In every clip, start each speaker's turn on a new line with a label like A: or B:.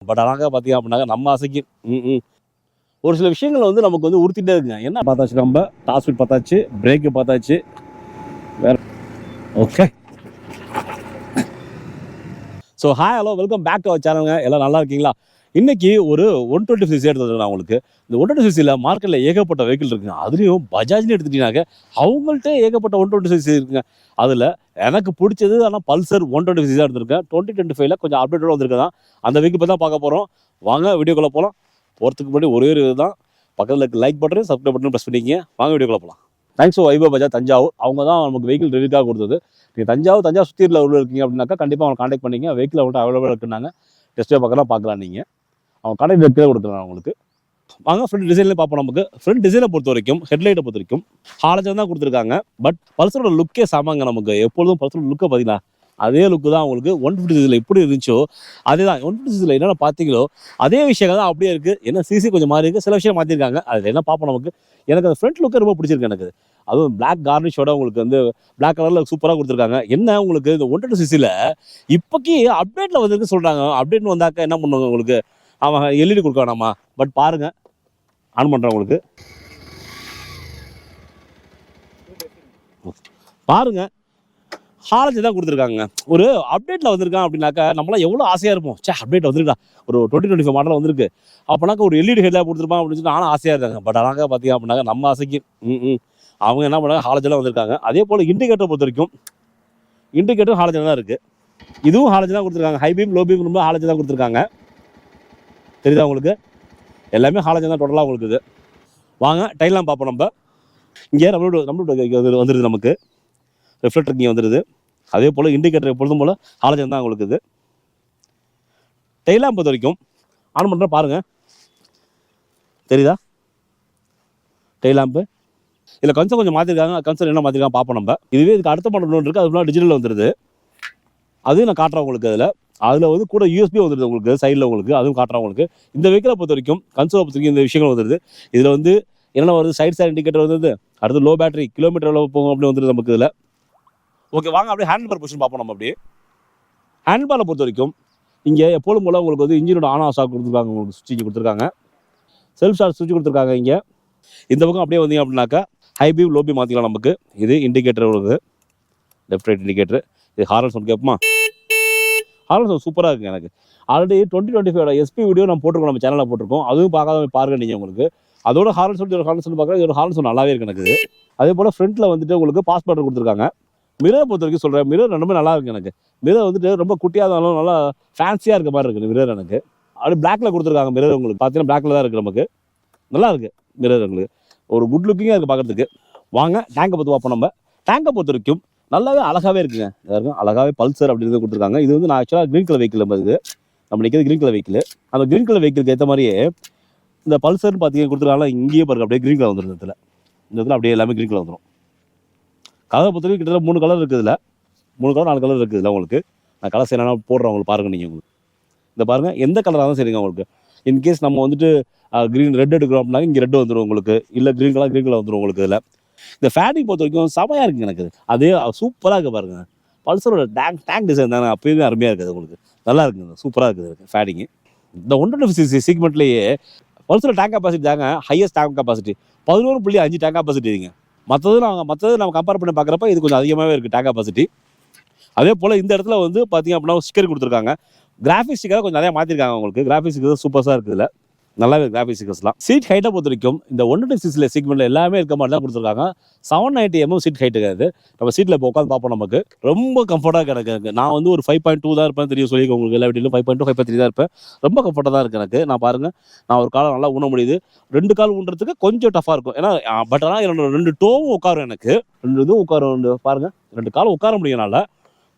A: But ஆனால் பார்த்தீங்க அப்படின்னாக்க நம்ம ஆசைக்கு ஒரு சில விஷயங்கள் வந்து நமக்கு வந்து உறுத்திட்டே இருக்குங்க. என்ன பார்த்தாச்சு, நம்ம டாப் ஸ்பீட் பார்த்தாச்சு, பிரேக்கு பார்த்தாச்சு, வேற okay. So hi hello welcome back to our சேனலுங்க. எல்லாம் நல்லா இருக்கீங்களா? இன்னைக்கு ஒரு 120cc எடுத்துருக்கேன் உங்களுக்கு. இந்த 120cc மார்க்கெட்டில் ஏகப்பட்ட வெஹிக்கிள் இருக்குங்க. அதுலேயும் பஜாஜ்னு எடுத்துட்டீங்கன்னாக்க அவங்கள்ட்ட ஏகப்பட்ட 120cc இருக்குங்க. அதில் எனக்கு பிடிச்சது ஆனால் பல்சர் 120cc தான் எடுத்திருக்கேன். 2025 கொஞ்சம் அப்டேட்டோட வந்திருக்கு தான். அந்த வெஹிக்கிள் பற்றி தான் பார்க்க போகிறோம். வாங்க வீடியோக்குள்ளே போகலாம். போகிறதுக்கு முன்னாடி ஒரே ஒரு இதுதான், பக்கத்தில் இருக்க like button subscribe button press பண்ணிக்கிங்க. வாங்க வீடியோக்குள்ளே போகலாம். Thanks to Vaibhav Bajaj Thanjavur. அவங்க தான் நமக்கு வெஹிக்கிள் ரிவ்யூக்காக கொடுத்தது. நீங்கள் தஞ்சாவூர் சுற்றியில் உள்ள இருக்கீங்க அப்படின்னாக்கா கண்டிப்பாக அவங்க கான்டாக்ட் பண்ணிங்க. வெஹிக்கிள் அவங்கள்ட்ட அவைலபிளாக இருக்குன்னாங்க. டெஸ்ட்டே பார்க்கலாம் நீங்கள். அவங்க கான்டாக்ட் கீழே கொடுக்குறாங்க உங்களுக்கு. வாங்க ஃப்ரண்ட் டிசைன்லேயே பார்ப்போம். நமக்கு ஃப்ரண்ட் டிசைனை பொறுத்த வரைக்கும், ஹெட்லைட்டை பொறுத்த வரைக்கும் ஹாலஜன் தான் கொடுத்துருக்காங்க. பட் பல்சரோட லுக்கே சாமாங்க. நமக்கு எப்பொழுதும் பல்சரோட லுக்கை பார்த்தீங்களா, அதே லுக்கு தான் உங்களுக்கு 150cc எப்படி இருந்துச்சோ அதே தான் 150cc என்னென்ன பார்த்தீங்களோ அதே விஷயங்கள் தான் அப்படியே இருக்குது. என்ன சிசி கொஞ்சம் மாறி இருக்குது, சில விஷயம் மாற்றிருக்காங்க. அதில் என்ன பார்ப்போம் நமக்கு. எனக்கு அந்த ஃப்ரண்ட் லுக்கே ரொம்ப பிடிச்சிருக்கு எனக்கு. அதுவும் பிளாக் கார்னிஷோட உங்களுக்கு வந்து பிளாக் கலரில் சூப்பராக கொடுத்துருக்காங்க. என்ன உங்களுக்கு இந்த 120cc இப்போக்கி அப்டேட்டில் வந்துருக்கு சொல்கிறாங்க. அப்டேட்னு வந்தாக்க என்ன பண்ணுவாங்க உங்களுக்கு, அவன் எல்இடி கொடுக்க வேணாமா. பட் பாருங்கள், ஆன் பண்ணுறேன் உங்களுக்கு பாருங்க. ஹாலஜன் தான் கொடுத்துருக்காங்க. ஒரு அப்டேட்டில் வந்திருக்கான் அப்படின்னாக்கா நம்மளாம் எவ்வளோ ஆசையாக இருப்போம். அப்டேட் வந்துருக்கா, ஒரு 2025 மாடல் வந்திருக்கு அப்போனாக்கா ஒரு எல்இடி ஹெட்லாக கொடுத்துருப்பான் அப்படின்னு சொல்லி நானும் ஆசையாக இருக்காங்க. பட் ஆனால் பார்த்தீங்க அப்படின்னாக்கா நம்ம ஆசைக்கு அவங்க என்ன பண்ணாங்க, ஹாலஜன்லாம் வந்திருக்காங்க. அதே போல் இண்டிகேட்டரை பொறுத்த வரைக்கும் இண்டிகேட்டரும் ஹாலஜன் தான் இருக்குது. இதுவும் ஹாலஜன் தான் கொடுத்துருக்காங்க. ஹை பீம் லோ பீம் ரொம்ப ஹாலஜன் தான் கொடுத்துருக்காங்க. தெரியுதா உங்களுக்கு, எல்லாமே ஹாலஜன் தான் டோட்டலாக உங்களுக்கு. இது வாங்க டைலாம் பார்ப்போம். நம்ம இங்கே நம்மளோட வந்துடுது, நமக்கு ரிஃப்ளெக்டர் இங்கே வந்துடுது. அதே போல் இண்டிகேட்டர் எப்பொழுதும் போல் ஹாலஜன் தான் உங்களுக்கு. இது டைலாம் பொறுத்த வரைக்கும் ஆன் பண்ணுற பாருங்கள், தெரியுதா டைலாம்பு. இதில் கொஞ்சம் மாற்றிருக்காங்க. கன்சல் என்ன மாற்றிருக்காங்க பார்ப்போம் நம்ம. இதுவே இதுக்கு அடுத்த மாடல் ஒன்று இருக்குது, அது டிஜிட்டலில் வந்துடுது. அதுவும் நான் காட்டுறேன் உங்களுக்கு. அதில் வந்து கூட யூஎஸ்பி வந்துடுது உங்களுக்கு சைடில் உங்களுக்கு, அதுவும் காட்டுறேன் உங்களுக்கு. இந்த வெஹிக்கிளை பொறுத்த வரைக்கும் கன்சோலை பொறுத்த வரைக்கும் இந்த விஷயங்கள் வந்துடுது. இதில் வந்து என்ன வருது, சைட் இண்டிகேட்டர் வந்துடுது. அடுத்து லோ பேட்டரி, கிலோமீட்டர் எவ்வளோ போகும் அப்படி வந்துடுது நமக்கு இதில். ஓகே வாங்க அப்படியே ஹேண்ட் பார் பொசிஷன் பார்ப்போம் நம்ம. அப்படியே ஹேண்ட் பாரை பொறுத்த வரைக்கும் இங்கே எப்போதும் போல் உங்களுக்கு வந்து இன்ஜினோட ஆன் ஆஃப் ஸ்டாக் கொடுத்துருக்காங்க. உங்களுக்கு சுவிட்ச் கொடுத்துருக்காங்க, செல்ஃப் ஸ்டார்ட் சுவிட்ச் கொடுத்துருக்காங்க. இங்கே இந்த பக்கம் அப்படியே வந்தீங்க அப்படின்னாக்கா ஹை பீம் லோ பீம் மாற்றிக்கலாம் நமக்கு. இது இண்டிகேட்டர் உங்களுக்கு, லெஃப்ட் ரைட் இண்டிகேட்டர். இது ஹாரன் சவுண்ட் கேட்போமா, ஹாரன் சவுண்ட் சூப்பராக இருக்குது எனக்கு. ஆல்ரெடி 2025 எஸ்பி வீடியோ நம்ம போட்டிருக்கோம், நம்ம சேனலில் போட்டிருக்கோம். அதுவும் பார்க்காத பாருங்க நீங்கள். உங்களுக்கு அதோட ஹாரன் சவுண்ட் பார்க்குறது, இதோட ஹாரன் சவுண்ட் நல்லாவே இருக்கு எனக்கு. அதே போல் ஃப்ரண்ட்டில் வந்துட்டு உங்களுக்கு பாஸ் பட்டன் கொடுத்துருக்காங்க. மிரரை பொறுத்த வரைக்கும் சொல்கிறேன், மிரர் ரொம்ப நல்லா இருக்குது எனக்கு. மிரர் வந்துட்டு ரொம்ப குட்டியாக இருந்தாலும் நல்லா ஃபேன்சியாக இருக்க மாதிரி இருக்குது மிரர் எனக்கு. அப்படி பிளாக்ல கொடுத்துருக்காங்க மிரர் உங்களுக்கு. பார்த்தீங்கன்னா பிளாக்ல தான் இருக்குது நமக்கு. நல்லா இருக்குது மிரர் உங்களுக்கு, ஒரு குட் லுக்கிங்காக இருக்குது பார்க்குறதுக்கு. வாங்க டேங்கை பற்றி பார்ப்போம் நம்ம. டேங்கை பொறுத்த வரைக்கும் நல்லாவே அழகாகவே இருக்குங்க. இருக்கும் அழகாகவே பல்சர் அப்படிங்கிறது கொடுத்துருக்காங்க. இது வந்து நான் ஆக்சுவலாக க்ரீன் கலர் வெஹிக்கிள் இருக்குது, நம்ம நிற்கிறது க்ரீன் கலர் வெஹிக்கிள். அந்த க்ரீன் கலர் வெஹிக்கிளுக்கு ஏற்ற மாதிரியே இந்த பல்சர்னு பார்த்தீங்கன்னா கொடுத்துருக்காங்க. இங்கேயே பாருங்க அப்படியே க்ரீன் கலர் வந்துடும். இந்த இடத்துல அப்படியே எல்லாமே க்ரீன் கலர் வந்துடும். கலரை பொறுத்த வரைக்கும் கிட்டத்தட்ட 3 கலர் இருக்குது. 3 கலர் 4 கலர் இருக்குது உங்களுக்கு. நான் கலர்ஸ் என்னென்னா போடுறேன் உங்களுக்கு பாருங்கள். நீங்கள் உங்களுக்கு இந்த பாருங்கள், எந்த கலராக தான் சரிங்க உங்களுக்கு. இன்கேஸ் நம்ம வந்துட்டு க்ரீன் ரெட் எடுக்கிறோம் அப்படின்னா இங்கே ரெட் வந்துடும் உங்களுக்கு, இல்லை க்ரீன் கலர் வந்துடும் உங்களுக்கு. இதில் இந்த ஃபேடிங் பொறுத்த வரைக்கும் செமையாக இருக்குது எனக்கு. அதே சூப்பராக இருக்குது பாருங்கள். பல்சரோட டேங்க் டிசைன் தானே அப்போயுமே அருமையாக இருக்குது உங்களுக்கு. நல்லா இருக்குது, சூப்பராக இருக்குது ஃபேடிங்கு. இந்த 150cc செக்மெண்ட்லேயே பல்சரோட டேங்க் கெப்பாசிட்டி தாங்க highest tank capacity 11.5 tank capacity இருக்குங்க. மற்றது நம்ம கம்பேர் பண்ணி பார்க்குறப்ப இது கொஞ்சம் அதிகமாகவே இருக்குது டேங்க் கெப்பாசிட்டி. அதே போல் இந்த இடத்துல வந்து பார்த்தீங்க அப்படின்னா ஸ்டிக்கர் கொடுத்துருக்காங்க. கிராஃபிக்ஸ் ஸ்டிக்கரை கொஞ்சம் நிறையா மாற்றிருக்காங்க உங்களுக்கு. கிராஃபிக்ஸ் ஸ்டிக்கர் சூப்பராக இருக்குது. நல்லாவே கிராஃபிக்ஸ் ஸ்டிக்கர்ஸ்லாம். சீட் ஹைட்டை பொறுத்த வரைக்கும் இந்த 120cc செக்மெண்ட்டில் எல்லாமே இருக்க மாதிரி தான் கொடுத்துருக்காங்க. 790mm சீட் ஹைட்டு அது. நம்ம சீட்டில் இப்போ உட்காந்து பார்ப்போம். நமக்கு ரொம்ப கம்ஃபர்ட்டாக கிடக்கு. நான் வந்து ஒரு 5.2 தான் இருப்பேன், தெரியும் சொல்லி உங்களுக்கு. எல்லா வீட்டிலும் 5.2 5.3 தான் இருப்பேன். ரொம்ப கம்ஃபர்ட்டாக தான் இருக்குது எனக்கு. நான் பாருங்கள், நான் ஒரு காலம் நல்லா ஊன முடியுது. 2 கால் ஊன்றதுக்கு கொஞ்சம் டஃபாக இருக்கும். ஏன்னா பட் ஆனால் என்னோட 2 டோவும் உட்காரும் எனக்கு. 2 இதுவும் உட்காரும் பாருங்கள். 2 காலம் உட்கார முடியும்னால.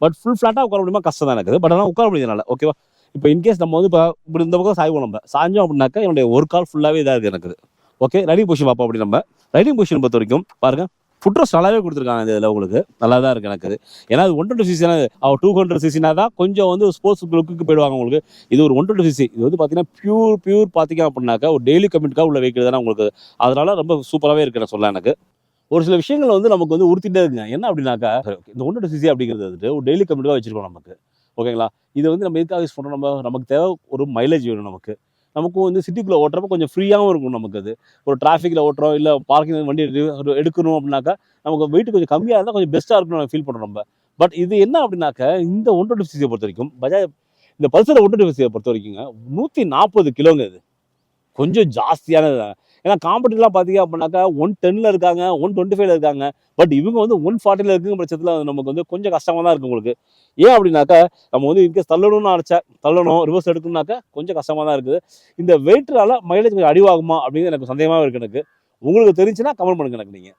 A: பட் ஃபுல் ஃப்ளாட்டாக உட்கார முடியுமா கஷ்டம் தான் எனக்கு. பட் ஆனால் உட்கார முடியுதுனால ஓகேவா. இப்போ இன்கேஸ் நம்ம வந்து இப்போ இப்படி இந்த பக்கம் சாய்வோம், நம்ம சாஞ்சோம் அப்படின்னாக்கா என்னுடைய ஒரு கால் ஃபுல்லாகவே இதாக இருக்குது எனக்கு. ஓகே ரைடிங் பொசிஷன் பார்ப்போம். அப்படி நம்ம ரைடிங் பொசிஷன் பொறுத்த வரைக்கும் பாருங்கள், ஃபுட்ரெஸ்ட் நல்லாவே கொடுத்துருக்காங்க. இதில் உங்களுக்கு நல்லா தான் இருக்குது எனக்கு. ஏன்னா அது 120cc 200cc தான் கொஞ்சம் வந்து ஸ்போர்ட்ஸ் லுக்கு போயிடுவாங்க உங்களுக்கு. இது ஒரு 120cc. இது வந்து பார்த்தீங்கன்னா பியூர் பார்த்தீங்க அப்படின்னாக்கா ஒரு டெய்லி கம்யூனிக்காக உள்ள வெஹிக்கிள் தானே உங்களுக்கு. அதனால ரொம்ப சூப்பராகவே இருக்குது நான் சொல்ல. எனக்கு ஒரு சில விஷயங்கள் வந்து நமக்கு வந்து உறுத்திட்டே இருக்குங்க. என்ன அப்படின்னாக்கா இந்த 120cc அப்படிங்கிறது வந்துட்டு ஒரு டெய்லி கம்யூனிக்காக வச்சிருக்கோம் நமக்கு. ஓகேங்களா. இது வந்து நம்ம எதுக்காக யூஸ் பண்ணுறோம், நமக்கு தேவை ஒரு மைலேஜ் வேணும் நமக்கும் வந்து சிட்டிக்குள்ளே ஓட்டுறப்ப கொஞ்சம் ஃப்ரீயாகவும் இருக்கும் நமக்கு. அது ஒரு டிராஃபிக்கில் ஓட்டுறோம், இல்லை பார்க்கிங் வண்டி எடுக்கணும் அப்படின்னாக்கா நமக்கு வெயிட் கொஞ்சம் கம்மியாக இருந்தால் கொஞ்சம் பெஸ்ட்டாக இருக்கும்னு ஃபீல் பண்ணுறோம் நம்ம. பட் இது என்ன அப்படின்னாக்க, இந்த 120cc பொறுத்த வரைக்கும் பஜாஜ் இந்த பல்சர் 120cc பொறுத்த வரைக்குங்க 140 கிலோங்க. இது கொஞ்சம் ஜாஸ்தியானது. ஏன்னா காம்படிட்டர்லாம் பார்த்தீங்க அப்படின்னாக்கா 110ல் இருக்காங்க, 125ல இருக்காங்க. பட் இவங்க வந்து 140ல இருக்குங்கிற பட்சத்தில் நமக்கு வந்து கொஞ்சம் கஷ்டமாக தான் இருக்குது உங்களுக்கு. ஏன் அப்படின்னாக்கா, நம்ம வந்து இன்கேஸ் தள்ளணும்னு தள்ளணும், ரிவர்ஸ் எடுக்கணும்னாக்கா கொஞ்சம் கஷ்டமாக தான் இருக்குது. இந்த வெயிட்னால மைலேஜ் கொஞ்சம் அடிவாகுமா அப்படின்னு எனக்கு சந்தேகமாக இருக்குது எனக்கு. உங்களுக்கு தெரிஞ்சுன்னா கமெண்ட் பண்ணுங்க எனக்கு. நீங்கள்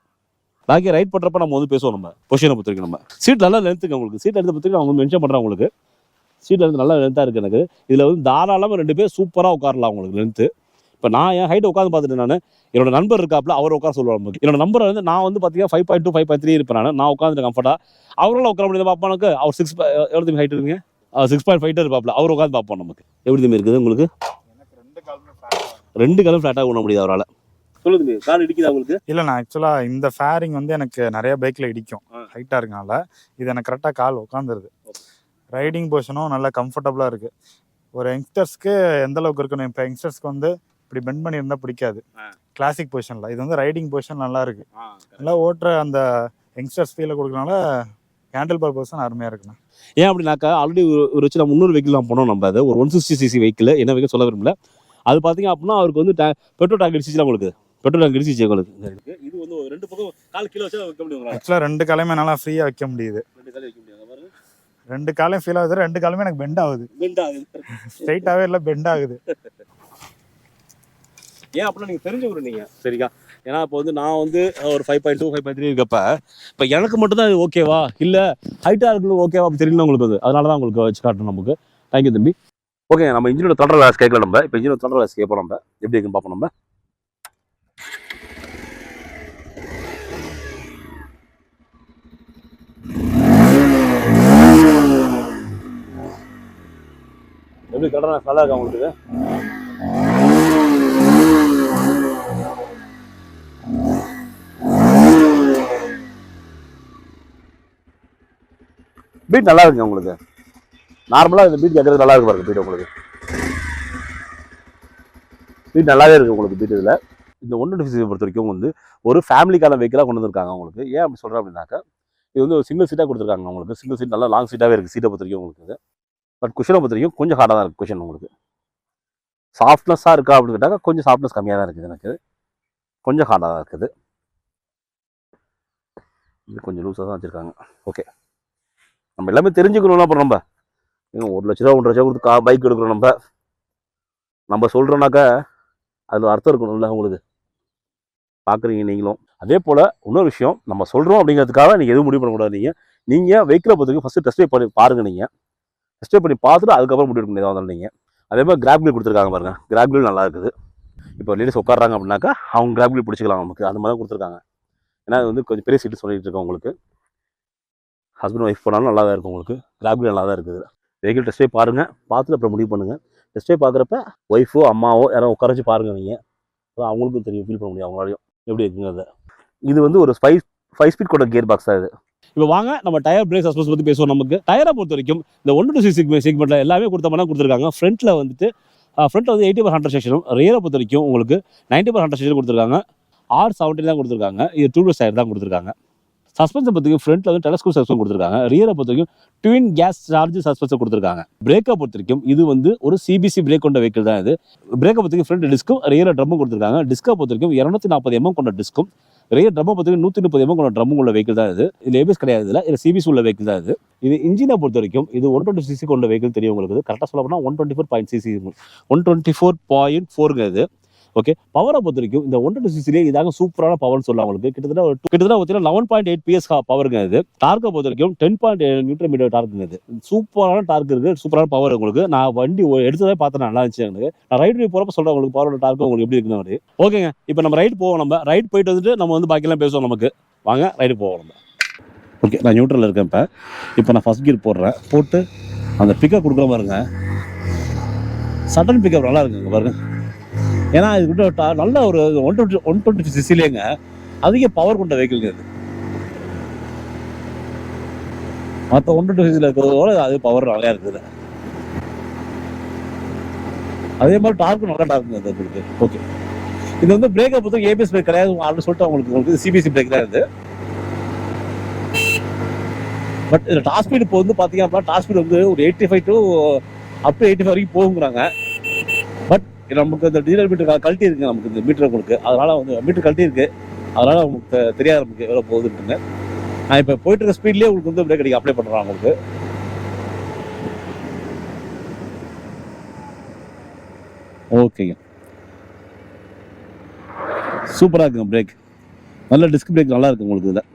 A: நாளைக்கு ரைட் பண்ணுறப்ப நம்ம வந்து பேசுவோம். நம்ம பொசிஷனை பொறுத்த வரைக்கும் நம்ம சீட் நல்லா லென்த்துங்க உங்களுக்கு. சீட் எடுத்து பற்றி நான் உங்களுக்கு மென்ஷன் பண்ணுறேன். உங்களுக்கு சீட்டில் இருந்து நல்லா லென்த்தாக இருக்குது எனக்கு. இதில் வந்து தாராளமாக 2 பேர் சூப்பராக உட்காரலாம் உங்களுக்கு லென்த்து. இப்போ நான் என் ஹைட்டை உட்காந்து பார்த்துட்டு என்னோட நண்பர் இருக்காப்புல, அவர் உட்கார சொல்லுவாங்க. என்னோட நம்பரை வந்து நான் வந்து பார்த்தீங்கன்னா 5.2 5.3 இருப்பேன். நான் உட்காந்து கம்ஃபர்ட்டாக. அவரால் உட்கார முடியாது பார்ப்பானுக்கு. அவர் 6 எவ்வளோ தம்பி ஹைட் இருக்குங்க? 6.5 இருப்பாப்புல. அவர் உட்காந்து பார்ப்போம். நமக்கு எப்படி தம்பி இருக்குது உங்களுக்கு? 2 காலும் ஃப்ளாட்டாக பண்ண முடியாது அவரால். சொல்லுங்க, கால் இடிக்குதா உங்களுக்கு?
B: இல்லை, நான் ஆக்சுவலாக இந்த ஃபேரிங் வந்து எனக்கு நிறைய பைக்கில் இடிக்கும். ஹைட்டாக இருக்கனால இது எனக்கு கரெக்டாக கால் உட்காந்துருது. ரைடிங் பொசிஷனும் நல்லா கம்ஃபர்டபுளாக இருக்குது. ஒரு யங்ஸ்டர்ஸ்க்கு எந்த அளவுக்கு இருக்கணும், இப்போ யங்ஸ்டர்ஸ்க்கு வந்து இப்படி பெண்ட் பண்ணியிருந்தால் பிடிக்காது கிளாசிக் பொசிஷனில். இது வந்து ரைடிங் பொசிஷன் நல்லா இருக்குது. நல்லா ஓட்டுற அந்த யங்ஸ்டர்ஸ் ஃபீலை கொடுக்கறனால ஹேண்டில் பார் பொசிஷன் அருமையாக இருக்குண்ணா.
A: ஏன் அப்படின்னாக்கா, ஆல்ரெடி ஒரு வச்சு நம்ம இன்னொரு வெஹிக்கிள் போனோம். நம்ம அது ஒரு 160cc வெஹிக்கிள். என்ன வெஹிக்கிள் சொல்ல விரும்பல. அது பார்த்தீங்க அப்படின்னா அவருக்கு வந்து பெட்ரோல் டேங்க் இடிச்சிச்சுலாம் உங்களுக்கு. பெட்ரோல் டேங்க் இடிச்சிச்சு உங்களுக்கு. இது வந்து 2 பக்கம் 4 கிலோ வச்சா வைக்க முடியும்.
B: ஆக்சுவலாக 2 காலையுமே நல்லா ஃப்ரீயாக வைக்க முடியுது. 2 காலையும் வைக்க முடியாது. 2 காலையும் ஃபீல் ஆகுது. 2 காலுமே எனக்கு பெண்ட் ஆகுது. ஸ்ட்ரைட்டாகவே இல்லை, பெண்ட் ஆகுது.
A: ஏன் அப்படின்னா நீங்கள் தெரிஞ்சுக்கணும் நீங்கள், சரிக்கா. ஏன்னா இப்போ வந்து நான் வந்து ஒரு 5.2 5.3 இருக்கப்ப இப்போ எனக்கு மட்டும்தான் இது ஓகேவா, இல்லை ஹைட்டாக இருக்கணும் ஓகேவா அப்படி தெரியல உங்களுக்கு. அது அதனால தான் உங்களுக்கு வச்சு காட்டணும் நமக்கு. தேங்க்யூ தம்பி. ஓகே, நம்ம இன்ஜினோட த்ராட்டில் வேஸ் கேட்கல. நம்ம இப்போ இன்ஜினோட த்ராட்டில் வேஸ் கேட்போம். நம்ம எப்படி இருக்குன்னு பார்ப்போம். நம்ம எப்படி கடனை நல்லா இருக்கா உங்களுக்கு? பீட் நல்லா இருக்குங்க உங்களுக்கு. நார்மலாக இந்த பீட் கேட்கறது நல்லா இருக்கு பாருங்க. பீட் உங்களுக்கு பீட் நல்லாவே இருக்குது உங்களுக்கு. பீட் இதில் இந்த 120cc பொறுத்த வரைக்கும் வந்து ஒரு ஃபேமிலிக்கான வெஹிக்கிளாக கொண்டு வந்திருக்காங்க உங்களுக்கு. ஏன் அப்படி சொல்கிறேன் அப்படின்னாக்கா, இது வந்து ஒரு சிங்கிள் சீட்டாக கொடுத்துருக்காங்க உங்களுக்கு. சிங்கிள் சீட் நல்லா லாங் சீட்டாகவே இருக்குது சீட்டை பொறுத்த வரைக்கும் உங்களுக்கு. பட் குஷனை பொறுத்த வரைக்கும் கொஞ்சம் ஹார்டாக தான் இருக்குது குஷன் உங்களுக்கு. சாஃப்ட்னஸாக இருக்கா அப்படின்னு கேட்டாக்கா கொஞ்சம் சாஃப்ட்னஸ் கம்மியாக தான் இருக்குது எனக்கு. கொஞ்சம் ஹார்டாக தான் இருக்குது. இது கொஞ்சம் லூஸாக தான் வச்சுருக்காங்க. ஓகே, நம்ம எல்லாமே தெரிஞ்சுக்கணும்னா அப்புறம் நம்ம 1 லட்ச ரூபா 1.5 லட்சம் கொடுத்து பைக் எடுக்கிறோம். நம்ம சொல்கிறோம்னாக்கா அதில் அர்த்தம் இருக்கணும்ல உங்களுக்கு. பார்க்குறீங்க நீங்களும். அதே போல் இன்னொரு விஷயம், நம்ம சொல்கிறோம் அப்படிங்கிறதுக்காக நீங்கள் எதுவும் முடிவு பண்ணக்கூடாது. நீங்கள் வெஹிக்கிளை பொறுத்தவரைக்கும் ஃபஸ்ட்டு டெஸ்ட் ட்ரைவ் பண்ணி பாருங்கள். நீங்கள் டெஸ்ட் ட்ரைவ் பண்ணி பார்த்துட்டு அதுக்கப்புறம் முடிவு எடுக்கணும் எதாவது இருந்தாலும் நீங்கள். அதே மாதிரி கிராப் வீல் கொடுத்துருக்காங்க பாருங்கள். கிராப் வீல் நல்லா இருக்குது. இப்போ லேடிஸ் உட்காடுறாங்க அப்படின்னாக்கா அவங்க கிராப் வீல் பிடிச்சிக்கலாம் நமக்கு. அந்த மாதிரி தான் கொடுத்துருக்காங்க. ஏன்னா அது வந்து கொஞ்சம் பெரிய சீட்டு சொல்லிட்டு இருக்கோம் உங்களுக்கு. ஹஸ்பண்ட் ஒய்ஃப் போனாலும் நல்லா தான் இருக்கும் உங்களுக்கு. கிராப் வீல் நல்லா தான் இருக்குது. வெஹிக்கிள் டெஸ்ட் ட்ரைவ் பாருங்கள், பார்த்துட்டு அப்புறம் முடிவு பண்ணுங்கள். டெஸ்ட் ட்ரைவ் பார்க்குறப்ப ஒய்ஃபோ அம்மாவோ யாரும் உட்கார வச்சு பாருங்கள். நீங்கள் அவங்களுக்கும் தெரியும், ஃபீல் பண்ண முடியும் அவங்களாலையும் எப்படி இருக்குங்கிறத. இது வந்து ஒரு 5 ஸ்பீட் கொண்ட கியர் பாக்ஸ் தான் இது. இப்போ வாங்க நம்ம டயர் பிரேக் சஸ்பென்ஸ் பற்றி பேசுவோம். நமக்கு டயரை பொறுத்த வரைக்கும் இந்த 120cc செக்மெண்ட்டில் எல்லாமே கொடுத்துருக்காங்க. ஃப்ரண்ட்டில் வந்துட்டு ஃப்ரண்ட்டில் வந்து 80/100 செக்ஷனும், ரியரை பொறுத்த வரைக்கும் உங்களுக்கு 90/100 செக்ஷன் கொடுத்துருக்காங்க. R70 தான் கொடுத்துருக்காங்க. இது 2 டயர் தான் கொடுத்துருக்காங்க. சஸ்பென்ஸை பொறுத்தவரைக்கும் ஃப்ரண்ட்டில் வந்து டெலஸ்கோப் சஸ்பென்ஸ் கொடுத்துருக்காங்க. ரியரை பொறுத்த வரைக்கும் ட்வின் கேஸ் சார்ஜ் சஸ்பென்ஸை கொடுத்துருக்காங்க. பிரேக்கை பொறுத்த வரைக்கும் இது வந்து ஒரு CBC பிரேக் கொண்ட வெஹிக்கிள் தான் இது. பிரேக்கை பொறுத்த வரைக்கும் ஃப்ரண்ட் டிஸ்க்கும் ரியர் ட்ரம்மும் கொடுத்துருக்காங்க. டிஸ்கை பொறுத்த வரைக்கும் 240 mm கொண்ட டிஸ்க்கும், ரியர் ட்ரம்மை பொறுத்த வரைக்கும் 130 mm கொண்ட ட்ரம்மும் உள்ள வெஹிக்கிள் தான் இது. இது ABS கிடையாது. இதில் CBC உள்ள வெஹிக்கிள் தான் இது. இது இன்ஜினை பொறுத்த வரைக்கும் இது 120cc கொண்ட வெஹிக்கிள் தெரியும் உங்களுக்கு. கரெக்டாக சொல்ல போனால் 124.4 இது. ஓகே, பவரை பொறுத்த வரைக்கும் இந்த 120cc இதாங்க சூப்பரான பவர்னு சொல்லலாம் உங்களுக்கு. கிட்டத்தட்ட 11.8 PS பவருங்க இது. டார்க்கை பொறுத்த வரைக்கும் 10.7 Nm டார்க்குங்க இது. சூப்பரான டார்க் இருக்குது, சூப்பரான பவர் உங்களுக்கு. நான் வண்டி எடுத்ததே பார்த்தேன், நல்லா இருந்துச்சு எனக்கு. நான் ரைடு போகிறப்ப சொல்கிறேன் உங்களுக்கு பவரோட டார்க்கு உங்களுக்கு எப்படி இருக்குன்னு அப்படி. ஓகேங்க, இப்போ நம்ம ரைடு போவோம். நம்ம ரைடு போயிட்டு வந்துட்டு நம்ம வந்து பாக்கியெல்லாம் பேசுவோம். நமக்கு வாங்க ரைடு போவோம் நம்ம. ஓகே, நான் நியூட்ரலில் இருக்கேன். இப்போ நான் ஃபஸ்ட் கியர் போடுறேன். போட்டு அந்த பிக்கப் கொடுக்குற பாருங்க. சடன் பிக்கப் நல்லா இருக்குங்க பாருங்க. ஏன்னா இது நல்ல ஒரு 120cc அதிக பவர் கொண்ட வெஹிக்கிள்ங்க இது. மற்ற 1.6 இருக்கிறதோட அது பவர் நிறையா இருக்குது. அதே மாதிரி டார்க்கும் நல்லா டார்க்கு அது உங்களுக்கு. ஓகே, இது வந்து பிரேக்கை பொறுத்த ஏபிஎஸ் பிரேக் கிடையாது அப்படின்னு சொல்லிட்டு உங்களுக்கு சிபிஎஸ்சி பிரேக் தான் இது. பட் இதில் டாப் ஸ்பீடு இப்போ வந்து பார்த்தீங்க அப்படின்னா டாப் ஸ்பீடு வந்து ஒரு 85 to up to 85 வரைக்கும் போகுங்கிறாங்க. பட் நமக்கு இந்த டிஜிட்டல் மீட்டர் கழட்டி இருக்குது, நமக்கு இந்த மீட்டர் உங்களுக்கு. அதனால் வந்து மீட்டர் கழட்டி இருக்குது, அதனால் உங்களுக்கு தெரியாது நமக்கு எவ்வளோ போகுதுன்னு. நான் இப்போ போயிட்டு இருக்க ஸ்பீட்லேயே உங்களுக்கு வந்து பிரேக் அடிக்க அப்ளை பண்ணுறாங்க உங்களுக்கு. ஓகேங்க, சூப்பராக இருக்குங்க பிரேக். நல்ல டிஸ்க் பிரேக் நல்லா இருக்குது உங்களுக்கு. இதில்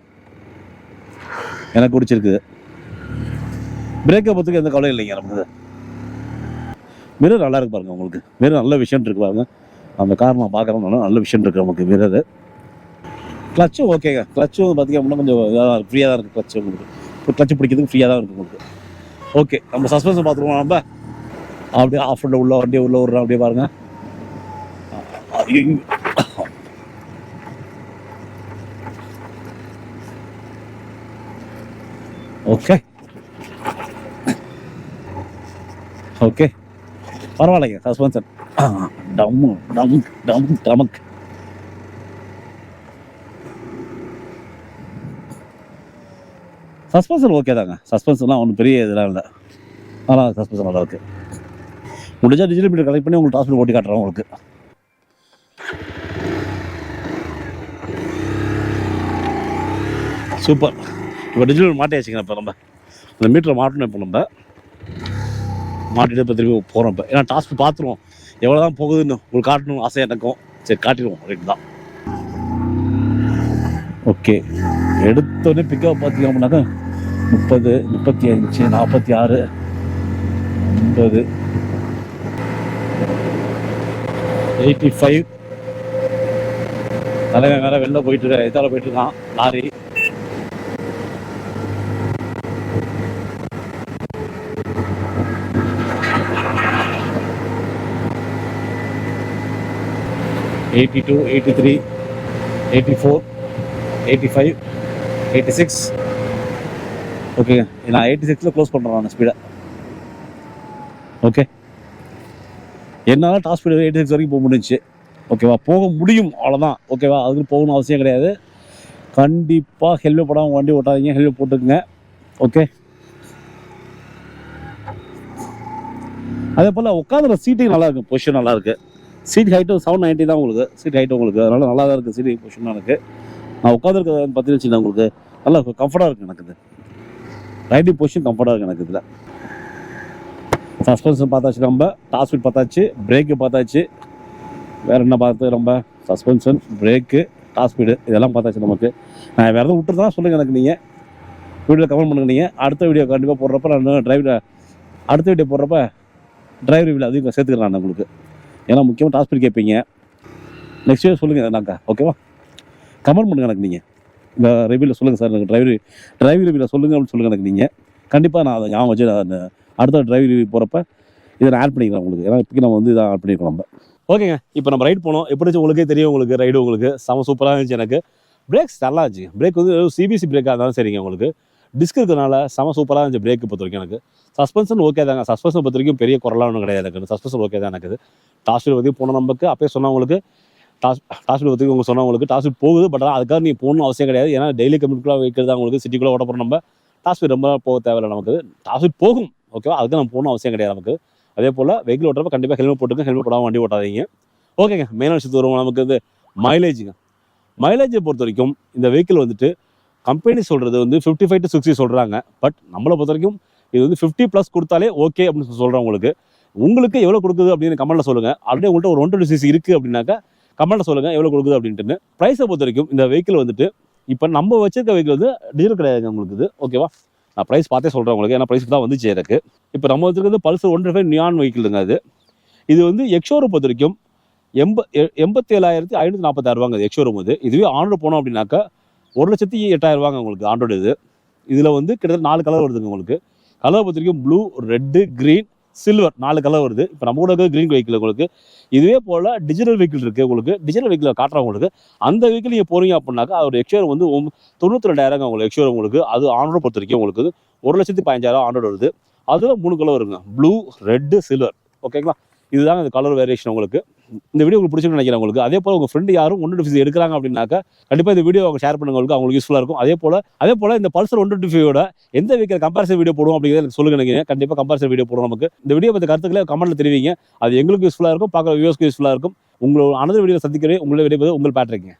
A: எனக்கு பிடிச்சிருக்குது. பிரேக்கை பொறுத்துக்கு எந்த கவலையும் இல்லைங்க நமக்கு. மிரர் நல்லா இருக்கு பாருங்க உங்களுக்கு. மிரர் நல்ல விஷயம் இருக்கு பாருங்க. அந்த கார் நான் பார்க்குறோம்னாலும் நல்ல விஷயம் இருக்கு நமக்கு மிரர். கிளச்சும் ஓகேங்க. கிளச்சும் பார்த்தீங்க அப்படின்னா கொஞ்சம் இதாக ஃப்ரீயாக தான் இருக்குது கிளச்சு உங்களுக்கு. இப்போ கிளச்சு பிடிக்கிறதுக்கு ஃப்ரீயாக தான் இருக்குது உங்களுக்கு. ஓகே, நம்ம சஸ்பென்ஷன் பார்த்துருவோம். நம்ம அப்படியே ஆஃப் ரோட்டில் உள்ள வண்டியை உள்ள விட்றோம். அப்படியே பாருங்க. ஓகே ஓகே, பரவாயில்லைங்க. சஸ்பென்ஷன் டம்மு டம் டம் டமக். சஸ்பென்ஷன் ஓகே தாங்க. சஸ்பென்ஷன்லாம் ஒன்றும் பெரிய இதெல்லாம் இல்லை. ஆனால் சஸ்பென்ஷன் நல்லா இருக்குது. முடிஞ்சால் டிஜிட்டல் மீட்டர் கனெக்ட் பண்ணி உங்களுக்கு ஹாஸ்பிட்டல் ஓட்டி காட்டுறோம் உங்களுக்கு. சூப்பர். இப்போ டிஜிட்டல் மாட்டியாச்சுங்க. இப்போ நம்ம இந்த மீட்டரை மாட்டணும். இப்போ நம்ம மாட்டிட்டு இப்போ திரும்பி போகிறோம். இப்போ ஏன்னா டாஸ்க் பார்த்துருவோம் எவ்வளோ தான் போகுதுன்னு உங்களுக்கு காட்டணும் ஆசை எனக்கும். சரி, காட்டிடுவோம். ரைட் தான். ஓகே, எடுத்தோடனே பிக்கப் பார்த்தீங்க அப்படின்னாக்கா 30, 35, 46, 50, 85. தலைவன் வேற வெளில போயிட்டு இருக்க, எதால போயிட்டு இருக்கான் லாரி. $82, $83, $84, $85, $86. ஓகேங்க, நான் 86ல் க்ளோஸ் பண்ணுறேன் நான் ஸ்பீடை. ஓகே, என்னால் டாப் ஸ்பீடு 86 வரைக்கும் போக முடிஞ்சிச்சு. ஓகேவா, போக முடியும் அவ்வளோதான். ஓகேவா, அதுக்கு போகணும் அவசியம் கிடையாது. கண்டிப்பாக ஹெல்மெட் போடாமல் வண்டி ஓட்டாதீங்க. ஹெல்மெட் போட்டுக்குங்க. ஓகே, அதே போல் உட்காந்துற சீட்டிங் நல்லா இருக்குது. பொசிஷன் நல்லா இருக்குது. சீட் ஹைட்டு 790 தான் உங்களுக்கு. சீட் ஹைட்டு உங்களுக்கு அதனால் நல்லா தான் இருக்குது. சீட்டிங் பொசிஷன் எனக்கு நான் உட்காந்துருக்க பார்த்தீங்கன்னு வச்சுக்கோங்க உங்களுக்கு நல்லா கம்ஃபர்ட்டாக இருக்குது எனக்கு. இது ரைடிங் பொசிஷன் கம்ஃபர்ட்டாக இருக்குது எனக்கு. இதில் சஸ்பென்ஷன் பார்த்தாச்சு, நம்ம டாப் ஸ்பீட் பார்த்தாச்சு, பிரேக்கு பார்த்தாச்சு. வேறு என்ன பார்த்து நம்ம சஸ்பென்ஷன், பிரேக்கு, டாப் ஸ்பீடு இதெல்லாம் பார்த்தாச்சு நமக்கு. நான் வேறு எதுவும் விட்டுருந்தா சொல்லுங்கள் எனக்கு. நீங்கள் வீடியோவில் கமெண்ட் பண்ணுங்க. நீங்கள் அடுத்த வீடியோ கண்டிப்பாக போடுறப்ப நான் அடுத்த வீடியோ போடுறப்ப டிரைவர் ரிவ்யூவில் அதையும் சேர்த்துக்கிறேன் நான் உங்களுக்கு. ஏன்னா முக்கியமாக டாப் ஸ்பீட் கேட்பீங்க. நெக்ஸ்ட் வீடியோ சொல்லுங்கள் நாக்கா. ஓகேவா, கமெண்ட் பண்ணுங்கள் எனக்கு. நீங்கள் இந்த ரிவ்யூவில் சொல்லுங்கள் சார், எனக்கு டிரைவர் ரிவ்யூவில் சொல்லுங்கள் அப்படின்னு சொல்லுங்கள் எனக்கு. நீங்கள் கண்டிப்பாக நான் அதை ஞாபகம் வச்சு நான் அடுத்த டிரைவர் ரிவ்யூ போகிறப்ப இதை நான் ஆட் பண்ணிக்கிறேன் உங்களுக்கு. ஏன்னா இப்போக்கி நம்ம வந்து இதை ஆட் பண்ணியிருக்கோம் நம்ம. ஓகேங்க, இப்போ நம்ம ரைட் போனோம். எப்படி உங்களுக்கே தெரியும். உங்களுக்கு ரைடு உங்களுக்கு செம சூப்பராக இருந்துச்சு. எனக்கு பிரேக்ஸ் நல்லா இருந்துச்சு. பிரேக் வந்து சிபிசி பிரேக்காக இருந்தாலும் சரிங்க உங்களுக்கு. டிஸ்க் இருக்கிறதுனால செம சூப்பராக இருந்துச்சு பிரேக்கு பொறுத்த வரைக்கும் எனக்கு. சஸ்பென்ஷன் ஓகே தாங்க. சஸ்பென்ஷன் பொறுத்த வரைக்கும் பெரிய குறலாம் ஒன்றும் கிடையாது எனக்கு. சஸ்பென்ஷன் ஓகே தான் எனக்கு. டாப் ஸ்பீட் பற்றி போன நமக்கு அப்பயே சொன்னவங்களுக்கு டாப் ஸ்பீட் பற்றி உங்களுக்கு சொன்னவங்களுக்கு டாப் ஸ்பீட் போகுது. பட் அதுக்காக நீ போகணும் அவசியம் கிடையாது. ஏன்னா டெய்லி கம்யூனிட்டிக்குள்ளே வைக்கிறது அவங்களுக்கு சிட்டிக்குள்ளே ஓட போகிறோம். நம்ம டாப் ஸ்பீட் ரொம்ப போக தேவையில்லை நமக்கு. டாப் ஸ்பீட் போகும். ஓகேவா, அதுக்கு நம்ம போகணும் அவசியம் கிடையாது நமக்கு. அதே போல் வெஹிக்கிள் ஓட்டுறப்ப கண்டிப்பாக ஹெல்மெட் போட்டுங்க. ஹெல்மெட் போடாமல் வண்டி ஓட்டாதீங்க. ஓகேங்க, மெயினான விஷயத்து வருவோம். நமக்கு வந்து மைலேஜுங்க. மைலேஜை பொறுத்த வரைக்கும் இந்த வெஹிக்கிள் வந்துட்டு கம்பெனி சொல்கிறது வந்து 55 to 60 சொல்கிறாங்க. பட் நம்மளை பொறுத்த வரைக்கும் இது வந்து 50+ கொடுத்தாலே ஓகே அப்படின்னு சொல்கிறேன் உங்களுக்கு. உங்களுக்கு எவ்வளோ கொடுக்குது அப்படின்னு கமெண்ட்டில் சொல்லுங்கள். ஆல்ரெடி உங்கள்கிட்ட ஒரு 120cc இருக்குது அப்படின்னாக்கா கமெண்ட்டில் சொல்லுங்கள் எவ்வளோ கொடுக்குது அப்படின்ட்டு. ப்ரைஸை பொறுத்த வரைக்கும் இந்த வெஹிக்கிள் வந்துட்டு இப்போ நம்ம வச்சிருக்க வெஹிக்கிள் வந்து டீசல் கிடையாது உங்களுக்கு. இது ஓகேவா, நான் ப்ரைஸ் பார்த்தே சொல்கிறேன் உங்களுக்கு. ஏன்னா ப்ரைஸ் தான் வந்துச்சு எனக்கு. இப்போ நம்ம வச்சிருக்கிறது பல்சர் 125 நியான் வெஹிக்கிளுங்க. இது வந்து எக்ஷோரூம் பொறுத்த வரைக்கும் 87,546 எக்ஷோரூம். இதுவே ஆண்ட்ராய்டு போனோம் அப்படின்னாக்கா 1,08,000 உங்களுக்கு ஆண்ட்ராய்டு. இதில் வந்து கிட்டத்தட்ட 4 கலர் வருதுங்க உங்களுக்கு. கலர் பொறுத்த வரைக்கும் blue, red, green, silver 4 colour வருது. இப்போ நம்ம கூட இருக்கிற கிரீன் வெஹிக்கிள் உங்களுக்கு. இதுவே போல் டிஜிட்டல் வெஹிக்கிள் இருக்குது உங்களுக்கு. டிஜிட்டல் வெஹிக்கிள் காட்டுறேன் உங்களுக்கு. அந்த வெஹிக்கிள் நீங்கள் போகிறீங்க அப்படின்னாக்கா அதோட எக்ஸ்ஷோர் வந்து 92,000 உங்களுக்கு எக்ஸ்ஷோர் உங்களுக்கு. அது ஆன்ரோட் பொறுத்த வரைக்கும் உங்களுக்கு 1,15,000 ஆன்ரோட் வருது. அதில் 3 கலர் வருங்க, ப்ளூ, ரெட்டு, சில்வர். ஓகேங்களா, இதுதாங்க இந்த கலர் வேரியேஷன் உங்களுக்கு. இந்த வீடியோ உங்களுக்கு பிடிச்சிருக்குன்னு நினைக்கிறேன் உங்களுக்கு. அதே போல் உங்கள் ஃப்ரெண்டு யாரும் 125 எடுக்கிறாங்க அப்படின்னாக்கா கண்டிப்பாக இந்த வீடியோ அவங்க ஷேர் பண்ணுங்க, அவங்களுக்கு யூஸ்ஃபுல்லாக இருக்கும். அதே போல் இந்த பல்சர் 125 எந்த வெஹிக்கிள் கம்பேரிசன் வீடியோ போடுவோம் அப்படிங்கிறத எனக்கு சொல்லுங்க. நினைக்கிறேன் கண்டிப்பாக கம்பேரிசன் வீடியோ போடுவோம் நமக்கு. இந்த வீடியோ பற்றி கருத்துக்களை கமெண்ட்ல தெரிவிங்க. அது எங்களுக்கு யூஸ்ஃபுல்லாக இருக்கும், பார்க்குற வியூவர்ஸ்க்கு யூஸ்ஃபுல்லாக இருக்கும். உங்களோட அனதர் வீடியோ சந்திக்கிறேன். உங்களை விடைபெறுவது உங்கள் பேட்ரிக்.